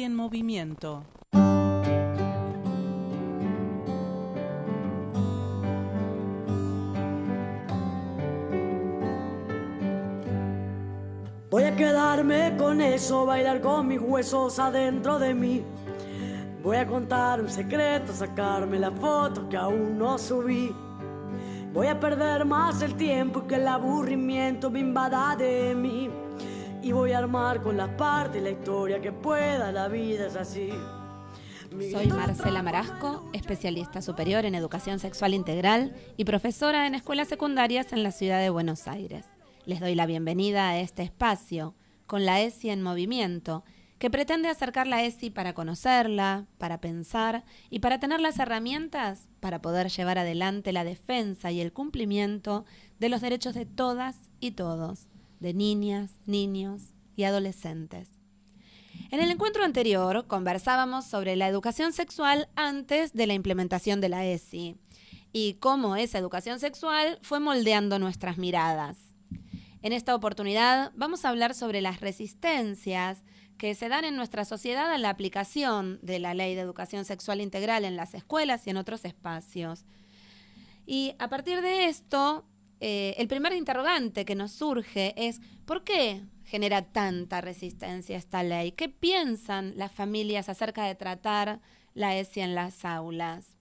ESI en movimiento. Voy a quedarme con eso, bailar con mis huesos adentro de mí. Voy a contar un secreto, sacarme las fotos que aún no subí. Voy a perder más el tiempo y que el aburrimiento me invada de mí. Y voy a armar con las partes la historia que pueda, la vida es así. Soy Marcela Marasco, especialista superior en educación sexual integral y profesora en escuelas secundarias en la ciudad de Buenos Aires. Les doy la bienvenida a este espacio con la ESI en movimiento, que pretende acercar la ESI para conocerla, para pensar y para tener las herramientas para poder llevar adelante la defensa y el cumplimiento de los derechos de todas y todos, de niñas, niños y adolescentes. En el encuentro anterior conversábamos sobre la educación sexual antes de la implementación de la ESI y cómo esa educación sexual fue moldeando nuestras miradas. En esta oportunidad vamos a hablar sobre las resistencias que se dan en nuestra sociedad a la aplicación de la Ley de Educación Sexual Integral en las escuelas y en otros espacios. Y a partir de esto, el primer interrogante que nos surge es ¿por qué genera tanta resistencia esta ley? ¿Qué piensan las familias acerca de tratar la ESI en las aulas?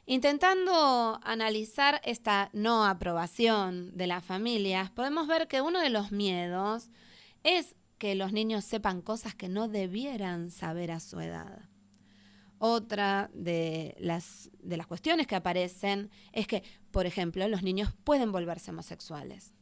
Intentando analizar esta no aprobación de las familias, podemos ver que uno de los miedos es que los niños sepan cosas que no debieran saber a su edad. Otra de las cuestiones que aparecen es que, por ejemplo, los niños pueden volverse homosexuales.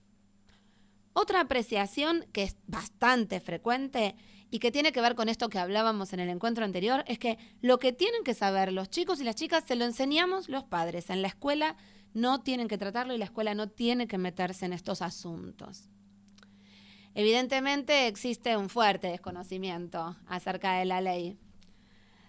Otra apreciación que es bastante frecuente y que tiene que ver con esto que hablábamos en el encuentro anterior es que lo que tienen que saber los chicos y las chicas se lo enseñamos los padres. En la escuela no tienen que tratarlo y la escuela no tiene que meterse en estos asuntos. Evidentemente existe un fuerte desconocimiento acerca de la ley,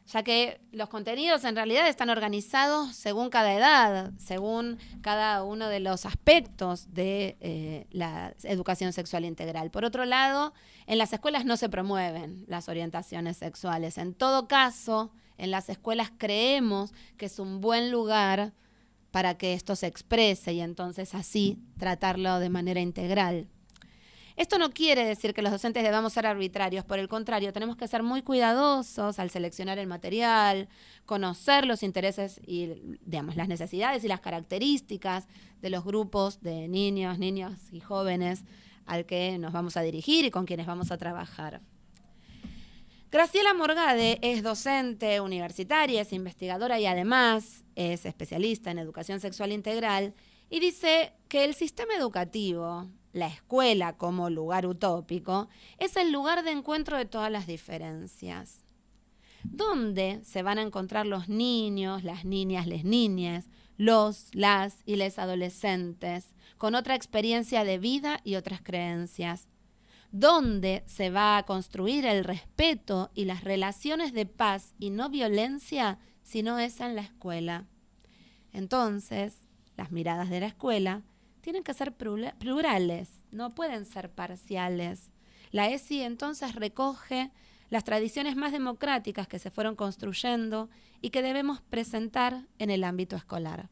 ya que los contenidos en realidad están organizados según cada edad, según cada uno de los aspectos de la educación sexual integral. Por otro lado, en las escuelas no se promueven las orientaciones sexuales. En todo caso, en las escuelas creemos que es un buen lugar para que esto se exprese y entonces así tratarlo de manera integral. Esto no quiere decir que los docentes debamos ser arbitrarios, por el contrario, tenemos que ser muy cuidadosos al seleccionar el material, conocer los intereses y, digamos, las necesidades y las características de los grupos de niños, niñas y jóvenes al que nos vamos a dirigir y con quienes vamos a trabajar. Graciela Morgade es docente universitaria, es investigadora y además es especialista en educación sexual integral y dice que el sistema educativo, la escuela como lugar utópico, es el lugar de encuentro de todas las diferencias. ¿Dónde se van a encontrar los niños, las niñas, les niñes, las y les adolescentes, con otra experiencia de vida y otras creencias? ¿Dónde se va a construir el respeto y las relaciones de paz y no violencia si no es en la escuela? Entonces, las miradas de la escuela tienen que ser plurales, no pueden ser parciales. La ESI entonces recoge las tradiciones más democráticas que se fueron construyendo y que debemos presentar en el ámbito escolar.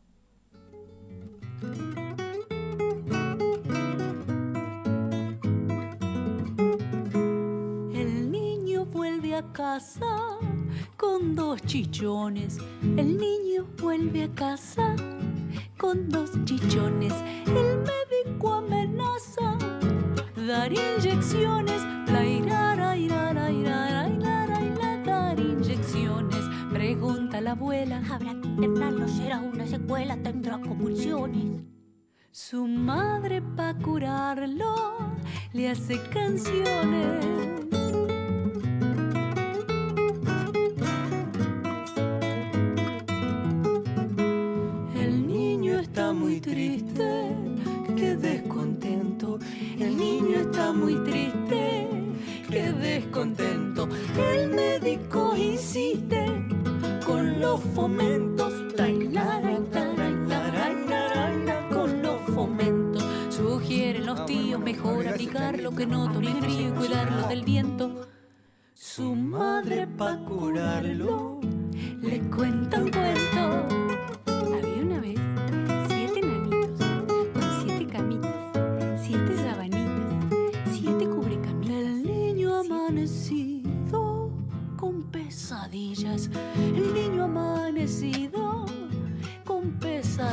El niño vuelve a casa con 2 chichones. El niño vuelve a casa con 2 chichones. El médico amenaza dar inyecciones. Dar inyecciones. Pregunta la abuela: ¿habrá que internarlo? ¿Será una secuela? ¿Tendrá convulsiones? Su madre, pa' curarlo, le hace canciones. Está muy triste, qué descontento. El niño está muy triste, qué descontento. El médico insiste con los fomentos. Con los fomentos. Sugieren los tíos mejor abrigarlo, que no tome frío y cuidarlo del viento. Su madre,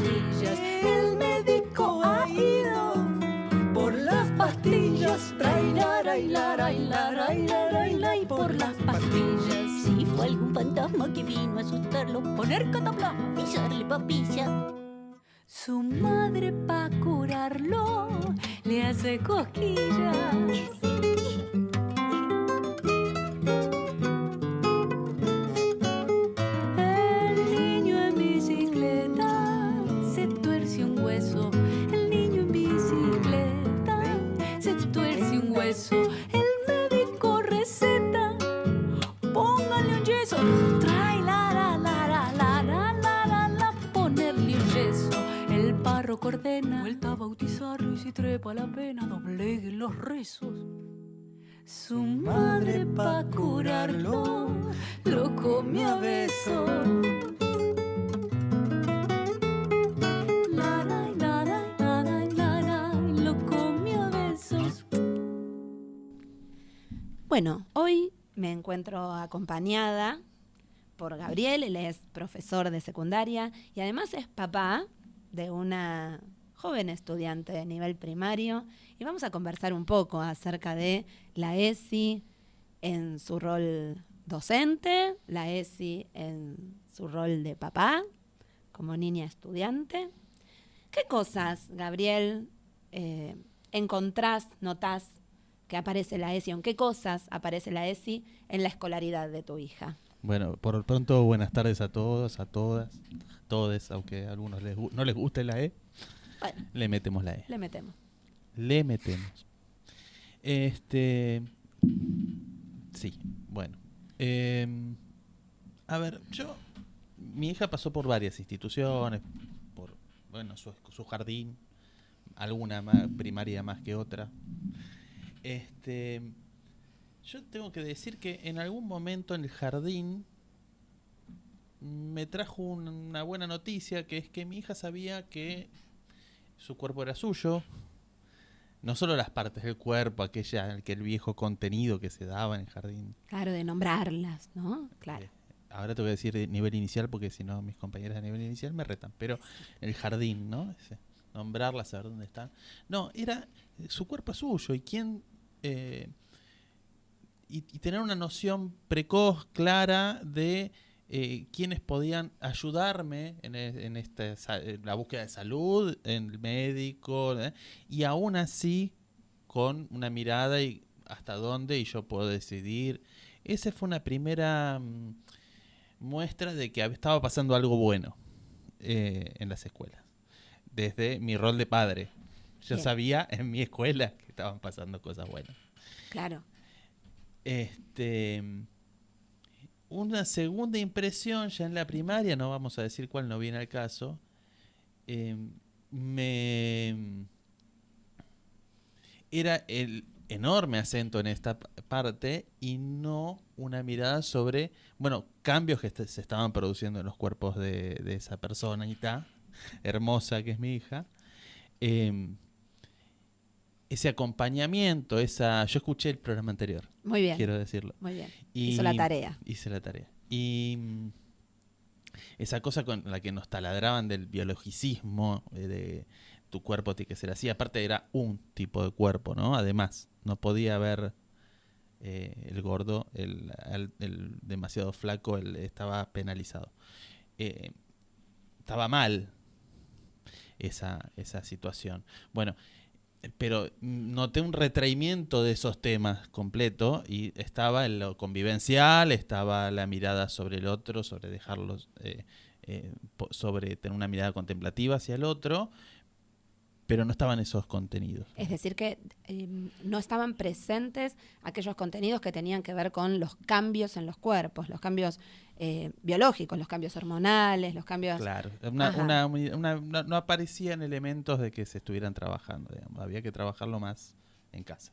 pesadillas. El médico ha ido por las pastillas. Y por las pastillas. Si fue algún fantasma que vino a asustarlo, poner cataplasma y echarle papilla. Su madre pa' curarlo le hace cosquillas. El niño en bicicleta se tuerce un hueso. El niño en bicicleta se tuerce un hueso. El médico receta, póngale un yeso. Trae la, ponerle un yeso. El párroco ordena, vuelta a bautizarlo y si trepa la pena, dobleguen los rezos. Su madre pa' curarlo lo come a besos. Lo come a besos. Bueno, hoy me encuentro acompañada por Gabriel. Él es profesor de secundaria y además es papá de una joven estudiante de nivel primario, y vamos a conversar un poco acerca de la ESI en su rol docente, la ESI en su rol de papá, como niña estudiante. ¿Qué cosas, Gabriel, encontrás, notás que aparece la ESI, o en qué cosas aparece la ESI en la escolaridad de tu hija? Bueno, por lo pronto, buenas tardes a todos, a todas, todes, aunque a algunos no les guste la E. Bueno, le metemos la E. le metemos. Le metemos. Sí, bueno. A ver, mi hija pasó por varias instituciones, por, bueno, su jardín, alguna más, primaria más que otra. Yo tengo que decir que en algún momento en el jardín me trajo una buena noticia, que es que mi hija sabía que su cuerpo era suyo, no solo las partes del cuerpo, aquel viejo contenido que se daba en el jardín. Claro, de nombrarlas, ¿no? Claro. Ahora te voy a decir de nivel inicial, porque si no mis compañeras de nivel inicial me retan, pero el jardín, ¿no? Nombrarlas, saber dónde están. No, era su cuerpo es suyo, y quién... y tener una noción precoz, clara de quiénes podían ayudarme en la búsqueda de salud, en el médico, y aún así con una mirada y hasta dónde y yo puedo decidir. Esa fue una primera muestra de que estaba pasando algo bueno en las escuelas, desde mi rol de padre. Yo Bien. sabía en mi escuela que estaban pasando cosas buenas. Claro. Una segunda impresión ya en la primaria, no vamos a decir cuál, no viene al caso, era el enorme acento en esta parte y no una mirada sobre, bueno, cambios que se estaban produciendo en los cuerpos de esa personita hermosa que es mi hija. Ese acompañamiento, yo escuché el programa anterior. Muy bien. Quiero decirlo. Muy bien. Hizo la tarea. Hice la tarea. Y esa cosa con la que nos taladraban del biologicismo, de tu cuerpo tiene que ser así. Aparte era un tipo de cuerpo, ¿no? Además, no podía haber el gordo, el demasiado flaco, estaba penalizado. Estaba mal esa situación. Bueno, pero noté un retraimiento de esos temas completo, y estaba en lo convivencial, estaba la mirada sobre el otro, sobre dejarlos, sobre tener una mirada contemplativa hacia el otro, pero no estaban esos contenidos. Es decir, que no estaban presentes aquellos contenidos que tenían que ver con los cambios en los cuerpos, los cambios biológicos, los cambios hormonales, los cambios... Claro, no aparecían elementos de que se estuvieran trabajando, digamos. Había que trabajarlo más en casa.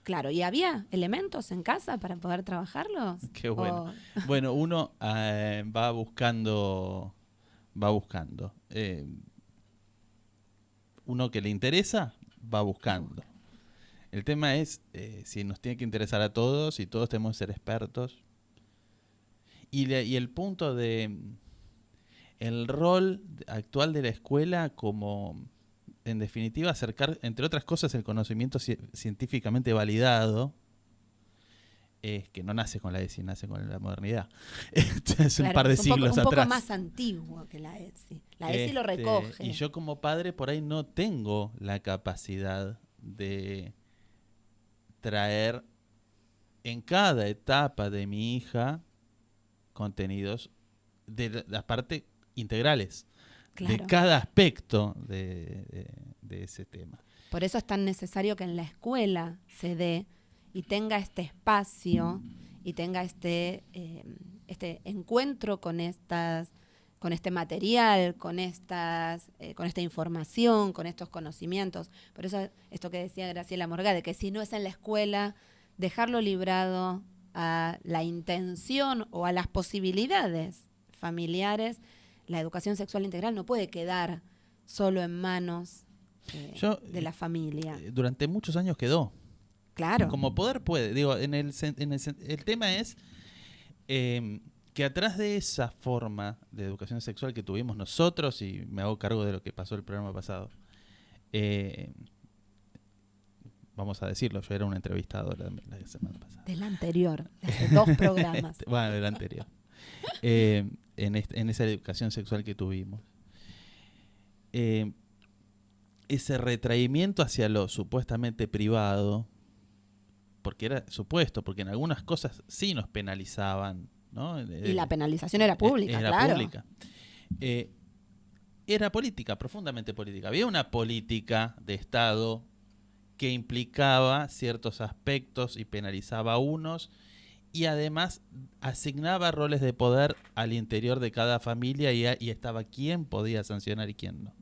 Claro, ¿y había elementos en casa para poder trabajarlos? Qué bueno. Bueno, uno va buscando. Uno que le interesa, va buscando. El tema es si nos tiene que interesar a todos y todos tenemos que ser expertos. Y el punto de el rol actual de la escuela como, en definitiva, acercar, entre otras cosas, el conocimiento científicamente validado, que no nace con la ESI, nace con la modernidad. Es un par de siglos atrás. Un poco más antiguo que la ESI. La ESI lo recoge. Y yo como padre por ahí no tengo la capacidad de traer en cada etapa de mi hija contenidos de la parte integrales, Claro. de cada aspecto de ese tema. Por eso es tan necesario que en la escuela se dé y tenga este espacio y tenga este encuentro con este material, con esta información, con estos conocimientos. Por eso esto que decía Graciela Morgade, que si no es en la escuela, dejarlo librado a la intención o a las posibilidades familiares, la educación sexual integral no puede quedar solo en manos de la familia. Durante muchos años quedó. Claro. Como poder puede. Digo, el tema es que atrás de esa forma de educación sexual que tuvimos nosotros, y me hago cargo de lo que pasó el programa pasado, vamos a decirlo, yo era un entrevistador la semana pasada. Del anterior, de hace 2 programas. Bueno, del anterior. En esa educación sexual que tuvimos. Ese retraimiento hacia lo supuestamente privado, porque era supuesto, porque en algunas cosas sí nos penalizaban, ¿no? Y la penalización era pública, claro. Pública. Era política, profundamente política. Había una política de Estado que implicaba ciertos aspectos y penalizaba a unos, y además asignaba roles de poder al interior de cada familia y estaba quién podía sancionar y quién no.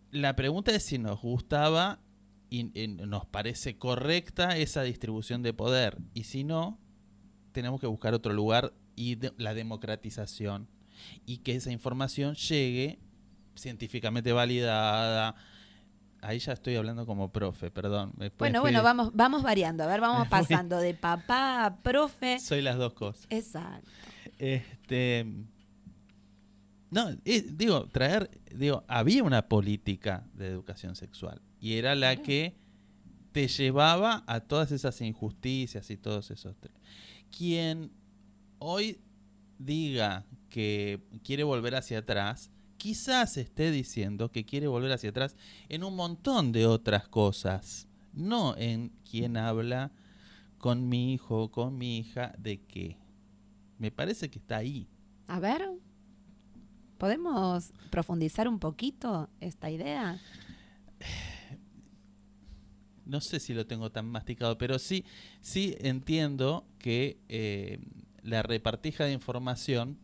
La pregunta es si nos gustaba y nos parece correcta esa distribución de poder, y si no, tenemos que buscar otro lugar y la democratización, y que esa información llegue científicamente validada. Ahí ya estoy hablando como profe, perdón. Bueno, vamos variando. A ver, vamos pasando de papá a profe. Soy las dos cosas. Exacto. Había una política de educación sexual y era la que te llevaba a todas esas injusticias y todos esos. Quien hoy diga que quiere volver hacia atrás, quizás esté diciendo que quiere volver hacia atrás en un montón de otras cosas, no en quien habla con mi hijo o con mi hija de qué. Me parece que está ahí. A ver, ¿podemos profundizar un poquito esta idea? No sé si lo tengo tan masticado, pero sí entiendo que la repartija de información.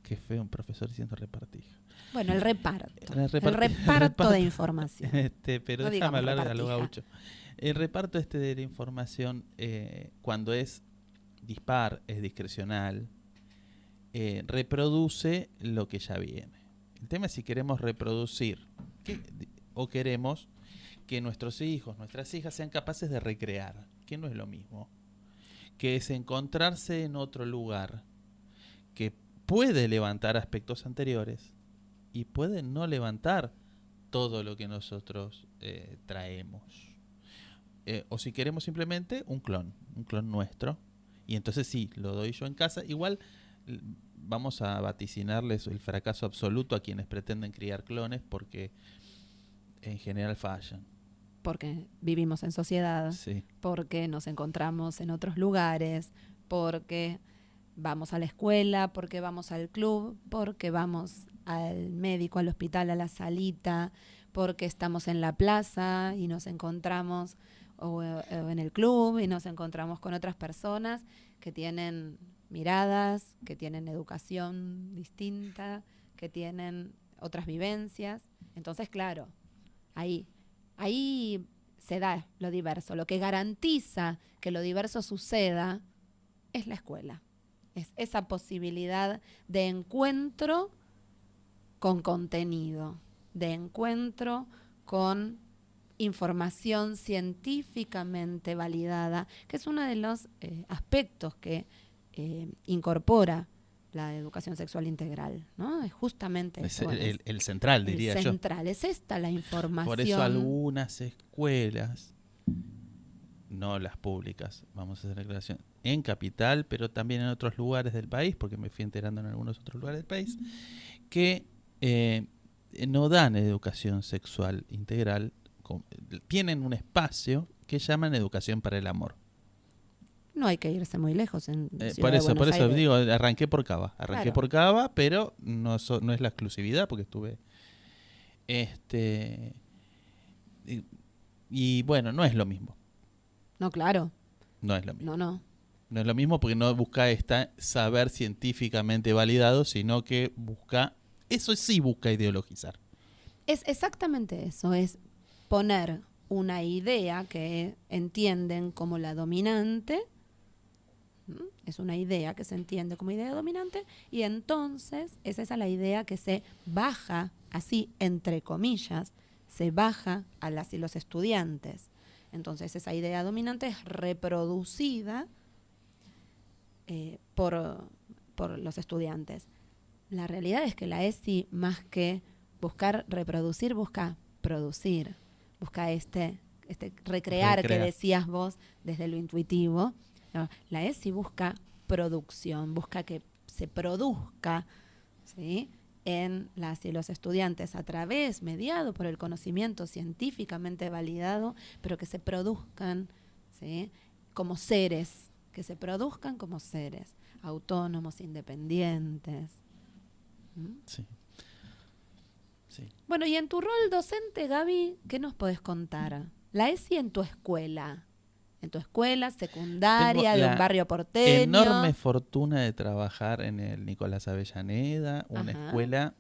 Qué feo un profesor diciendo repartija. Bueno, el reparto. El reparto de información. Pero no déjame hablar de lo gaucho. El reparto de la información, cuando es dispar, es discrecional, reproduce lo que ya viene. El tema es si queremos reproducir o queremos que nuestros hijos, nuestras hijas sean capaces de recrear, que no es lo mismo, que es encontrarse en otro lugar, que puede levantar aspectos anteriores y puede no levantar todo lo que nosotros traemos. O si queremos simplemente un clon nuestro, y entonces sí, lo doy yo en casa. Igual vamos a vaticinarles el fracaso absoluto a quienes pretenden criar clones, porque en general fallan. Porque vivimos en sociedad, sí. Porque nos encontramos en otros lugares, porque vamos a la escuela, porque vamos al club, porque vamos al médico, al hospital, a la salita, porque estamos en la plaza y nos encontramos, o en el club, y nos encontramos con otras personas que tienen miradas, que tienen educación distinta, que tienen otras vivencias. Entonces, claro, ahí se da lo diverso. Lo que garantiza que lo diverso suceda es la escuela. Es esa posibilidad de encuentro con contenido, de encuentro con información científicamente validada, que es uno de los aspectos que incorpora la educación sexual integral, ¿no? Es justamente Es eso, el central, diría el yo. central. Es esta la información. Por eso algunas escuelas, no las públicas, vamos a hacer la aclaración, en Capital, pero también en otros lugares del país, porque me fui enterando en algunos otros lugares del país, que no dan educación sexual integral, tienen un espacio que llaman educación para el amor. No hay que irse muy lejos. En Ciudad Por de eso Buenos Aires. digo, arranqué por Cava, Claro. pero no es la exclusividad, porque estuve y bueno, no es lo mismo. No, claro. No es lo mismo. No. No es lo mismo porque no busca saber científicamente validado, sino que eso sí busca ideologizar. Es exactamente eso, es poner una idea que entienden como la dominante, es una idea que se entiende como idea dominante, y entonces es esa la idea que se baja, así entre comillas, se baja a las y los estudiantes. Entonces esa idea dominante es reproducida por los estudiantes. La realidad es que la ESI, más que buscar reproducir, busca producir, busca recrear que decías vos desde lo intuitivo. No, la ESI busca producción, busca que se produzca, ¿sí?, en las y los estudiantes a través, mediado por el conocimiento científicamente validado, pero que se produzcan, ¿sí?, como seres, autónomos, independientes. Sí. Sí. Bueno, y en tu rol docente, Gaby, ¿qué nos podés contar? La ESI en tu escuela secundaria, Tengo de un barrio porteño. Enorme fortuna de trabajar en el Nicolás Avellaneda, una Ajá. escuela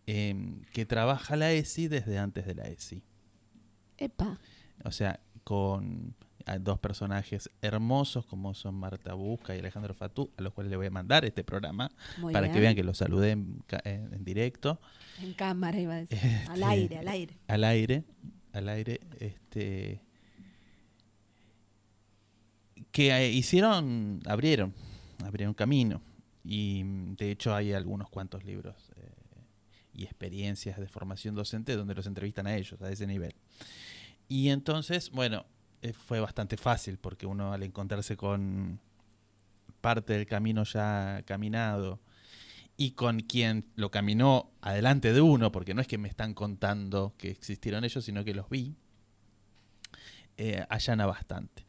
que trabaja la ESI desde antes de la ESI. Epa. O sea, con dos personajes hermosos como son Marta Busca y Alejandro Fatú, a los cuales le voy a mandar este programa Muy para bien. que vean que los saludé en directo. En cámara iba a decir. Al aire. Que abrieron camino, y de hecho hay algunos cuantos libros y experiencias de formación docente donde los entrevistan a ellos a ese nivel. Y entonces, bueno, fue bastante fácil porque uno, al encontrarse con parte del camino ya caminado y con quien lo caminó adelante de uno, porque no es que me están contando que existieron ellos, sino que los vi, allana bastante.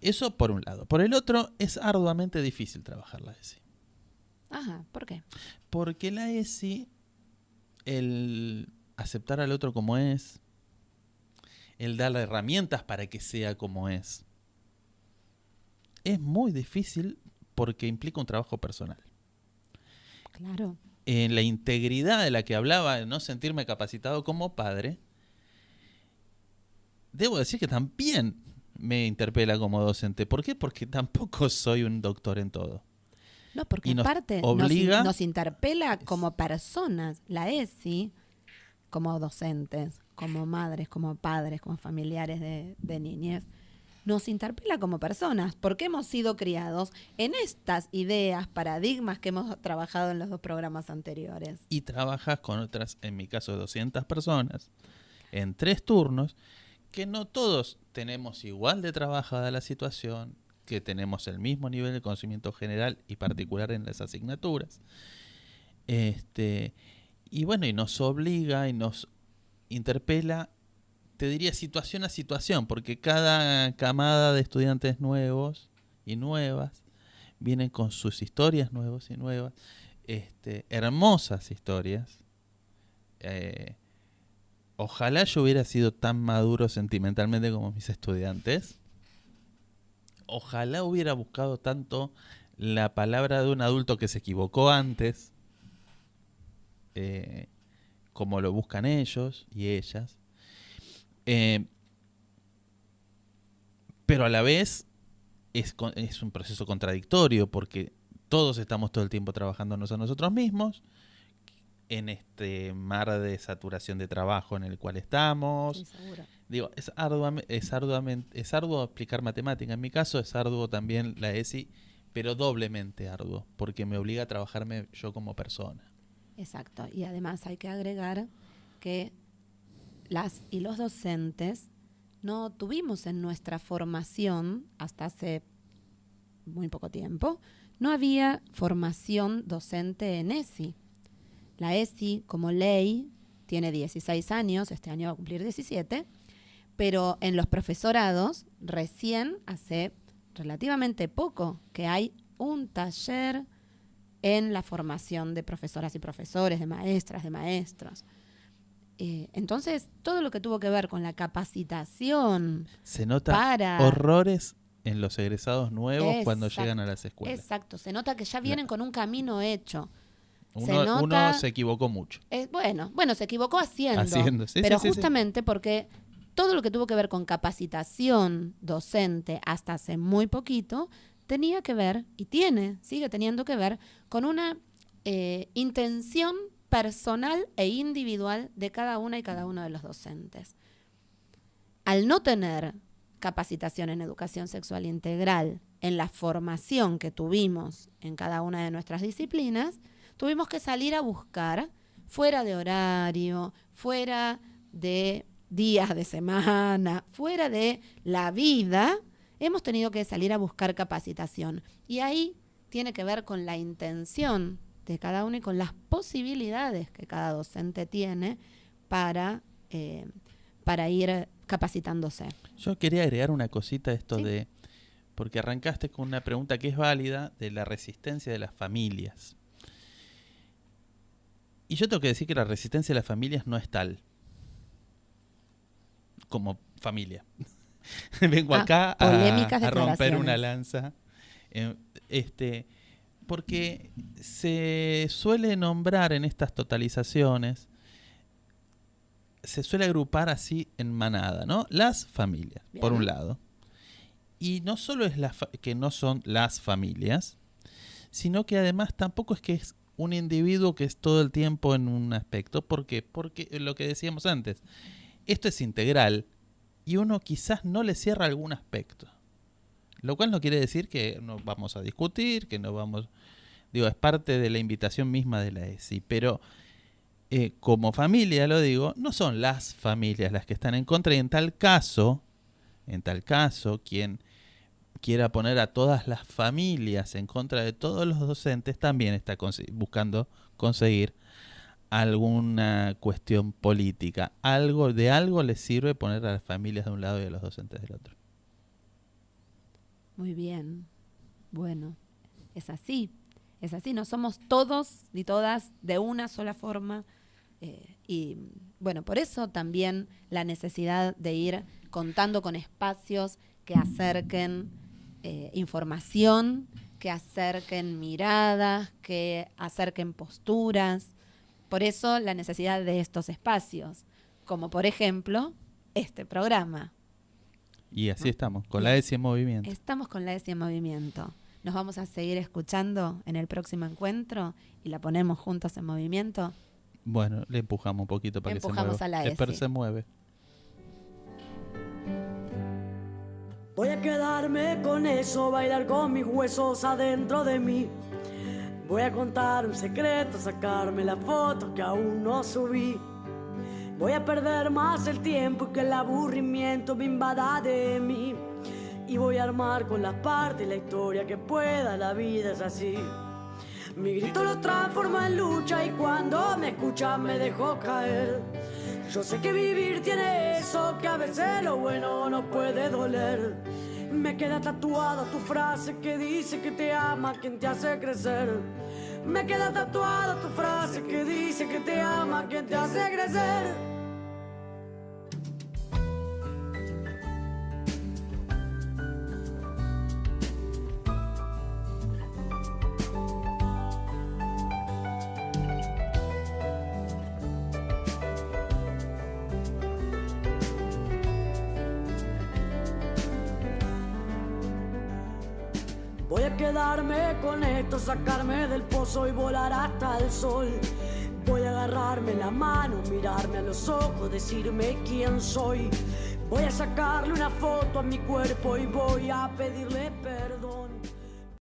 Eso por un lado. Por el otro, es arduamente difícil trabajar la ESI. Ajá, ¿por qué? Porque la ESI, el aceptar al otro como es, el darle herramientas para que sea como es muy difícil porque implica un trabajo personal. Claro. En la integridad de la que hablaba, de no sentirme capacitado como padre, debo decir que también me interpela como docente. ¿Por qué? Porque tampoco soy un doctor en todo. No, porque Y nos aparte obliga- nos interpela como personas, la ESI, como docentes, como madres, como padres, como familiares de niñez, nos interpela como personas, porque hemos sido criados en estas ideas, paradigmas que hemos trabajado en los dos programas anteriores. Y trabajas con otras, en mi caso, 200 personas, en 3 turnos, que no todos tenemos igual de trabajada la situación, que tenemos el mismo nivel de conocimiento general y particular en las asignaturas. Y bueno, y nos obliga y nos interpela, te diría, situación a situación, porque cada camada de estudiantes nuevos y nuevas vienen con sus historias nuevas y nuevas, hermosas historias. Ojalá yo hubiera sido tan maduro sentimentalmente como mis estudiantes. Ojalá hubiera buscado tanto la palabra de un adulto que se equivocó antes, como lo buscan ellos y ellas. Pero a la vez es un proceso contradictorio, porque todos estamos todo el tiempo trabajándonos a nosotros mismos en este mar de saturación de trabajo en el cual estamos. Sí, seguro. Digo, es arduo explicar matemática. En mi caso es arduo también la ESI pero doblemente arduo, porque me obliga a trabajarme yo como persona. Exacto. Y además hay que agregar que las y los docentes no tuvimos en nuestra formación, hasta hace muy poco tiempo, no había formación docente en ESI. La ESI, como ley, tiene 16 años, este año va a cumplir 17, pero en los profesorados, recién hace relativamente poco que hay un taller en la formación de profesoras y profesores, de maestras, de maestros. Entonces, todo lo que tuvo que ver con la capacitación se nota horrores en los egresados nuevos cuando llegan a las escuelas. Exacto, se nota que ya vienen con un camino hecho. Uno se equivocó mucho. Bueno, se equivocó haciendo sí, pero sí, justamente porque todo lo que tuvo que ver con capacitación docente hasta hace muy poquito tenía que ver, y sigue teniendo que ver, con una intención personal e individual de cada una y cada uno de los docentes. Al no tener capacitación en educación sexual integral en la formación que tuvimos en cada una de nuestras disciplinas, tuvimos que salir a buscar fuera de horario, fuera de días de semana, fuera de la vida, hemos tenido que salir a buscar capacitación. Y ahí tiene que ver con la intención de cada uno y con las posibilidades que cada docente tiene para ir capacitándose. Yo quería agregar una cosita a esto porque arrancaste con una pregunta que es válida de la resistencia de las familias. Y yo tengo que decir que la resistencia de las familias no es tal como familia. Vengo acá a romper una lanza. Porque se suele nombrar en estas totalizaciones, se suele agrupar así en manada, ¿no? Las familias, por un lado. Y no solo es que no son las familias, sino que además tampoco es que es un individuo que es todo el tiempo en un aspecto. ¿Por qué? Porque lo que decíamos antes, esto es integral y uno quizás no le cierra algún aspecto. Lo cual no quiere decir que no vamos a discutir, que no vamos... Digo, es parte de la invitación misma de la ESI. Pero como familia, lo digo, no son las familias las que están en contra. Y en tal caso, quien quiera poner a todas las familias en contra de todos los docentes, también está buscando conseguir alguna cuestión política. Algo les sirve poner a las familias de un lado y a los docentes del otro. Muy bien. Bueno, es así, no somos todos ni todas de una sola forma. Y bueno, por eso también la necesidad de ir contando con espacios que acerquen información, que acerquen miradas, que acerquen posturas. Por eso la necesidad de estos espacios, como por ejemplo este programa. Y así estamos, con la ESI en movimiento. Estamos con la ESI en movimiento. Nos vamos a seguir escuchando en el próximo encuentro y la ponemos juntos en movimiento. Bueno, le empujamos un poquito para que se mueva. Empujamos a la ESI. Pero se mueve. Voy a quedarme con eso, bailar con mis huesos adentro de mí. Voy a contar un secreto, sacarme las fotos que aún no subí. Voy a perder más el tiempo y que el aburrimiento me invada de mí. Y voy a armar con las partes la historia que pueda, la vida es así. Mi grito lo transforma en lucha y cuando me escucha me dejo caer. Yo sé que vivir tiene eso, que a veces lo bueno no puede doler. Me queda tatuada tu frase que dice que te ama quien te hace crecer. Me queda tatuada tu frase que dice que te ama quien te hace crecer. Voy a quedarme con esto, sacarme del pozo y volar hasta el sol. Voy a agarrarme la mano, mirarme a los ojos, decirme quién soy. Voy a sacarle una foto a mi cuerpo y voy a pedirle perdón.